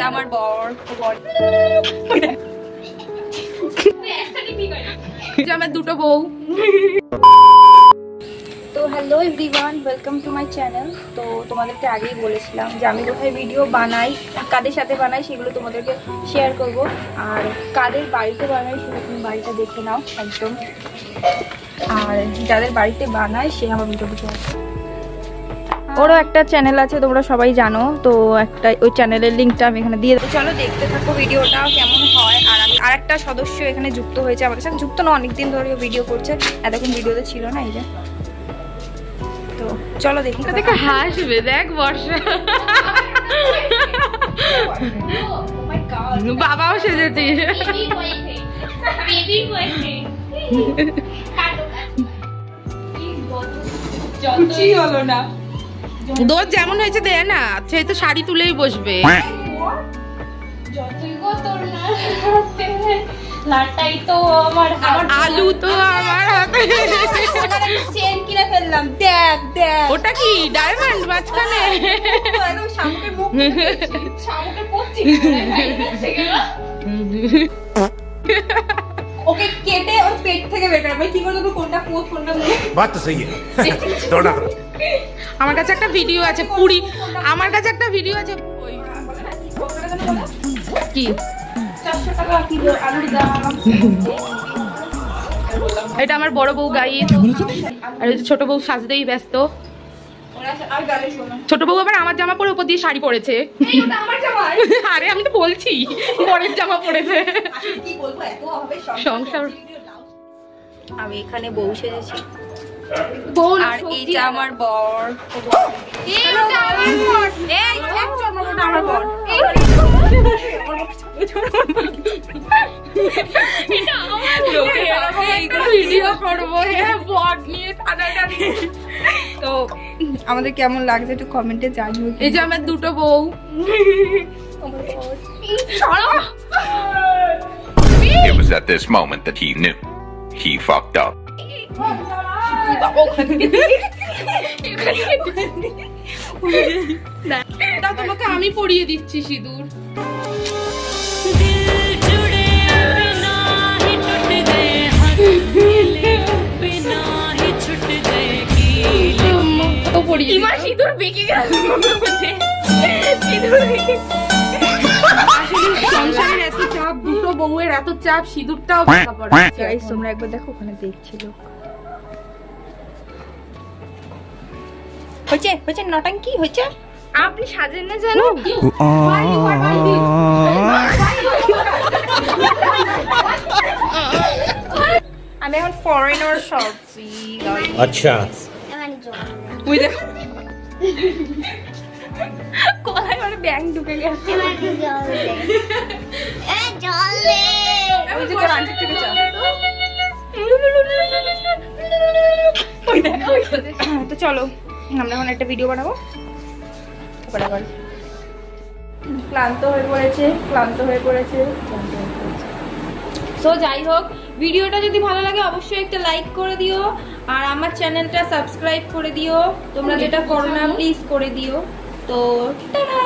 আমার বর আমার দুটো বউ। তো hello everyone, welcome to my channel. তো তোমাদেরকে আগেই বলেছিলাম যে আমি কোথায় ভিডিও বানাই, কাদের সাথে বানাই সেগুলো তোমাদেরকে শেয়ার করব, আর কাদের বাড়িতে বানাই সেগুলো তুমি বাড়িটা দেখে নাও একদম। আর যাদের বাড়িতে বানায় সে আমার ভিডিওটা শেয়ার করে। ওরও একটা চ্যানেল আছে, তোমরা সবাই জানো, তো একটা ওই চ্যানেলের লিঙ্কটা আমি এখানে দিয়ে দেবো। চলো দেখতে থাকো ভিডিওটা কেমন হয়। আর আমি আরেকটা সদস্য এখানে যুক্ত হয়েছে আমাদের সাথে, যুক্ত না অনেকদিন ধরে ভিডিও করছে, এতক্ষণ ভিডিওতে ছিল না, এই যে। তো চলো দেখি। দেখে হাসবে, দেখ বর্ষা বাবাও সেজেছে। হলো না, দোষ যেমন হয়েছে দে না, সেই তো শাড়ি তুলেই বসবে। আলু তো আমার হাতে। চেন কিনে ফেললাম, দেখ দেখ। ওটা কি ডায়মন্ড মাঝখানে? একদম শামুকের মুখ, শামুকের পড়ছি। ওকে কেটে ওর পেট থেকে বের করে, কি করে দেবো কোনটা পোস্ট কোনটা মুখ? बात तो सही है दौड़ा करो। আমার কাছে একটা ভিডিও আছে পুরি, আমার কাছে একটা ভিডিও আছে। কি 400 টাকা কিলো আলুর দাম। এটা আমার বড় বউ গাই, আর ছোট বউ সাজতেই ব্যস্ত। ছোট বউ আবার আমার জামা পরে উপর দিয়ে শাড়ি পরেছে। আরে আমি তো বলছি বরের জামা পরেছে। সংসার। আমি এখানে বউ সেজেছি, বউ আর এইটা আমার বর। তো আমাদের কেমন লাগছে একটু কমেন্টে জানিও। এই যে আমার দুটো বউ। It was at this moment that he knew he fucked up. তোমাকে আমি পরিয়ে দিচ্ছি সিঁদুর। সিঁদুর বেঁকে গেল। সংসারের এত চাপ, দুটো বউয়ের এত চাপ, সিঁদুরটাও তোমরা একবার দেখো, ওখানে দেখছিল। হয়েছে হয়েছে নটাঙ্কি হয়েছে। আপনি সাজেন না জানো? আমি এখন ফরেনার সবজি। अच्छा ওই দেখো কোথায় মানে ব্যাং ঢুকে গেছে। তো চলো আমরা এখন একটা ভিডিও বানাবো। ক্লান্ত হয়ে পড়েছে। সো যাই হোক, ভিডিওটা যদি ভালো লাগে অবশ্যই একটা লাইক করে দিও, আর আমার চ্যানেলটা সাবস্ক্রাইব করে দিও। তোমরা যেটা করো না প্লিজ করে দিও। তো টাটা।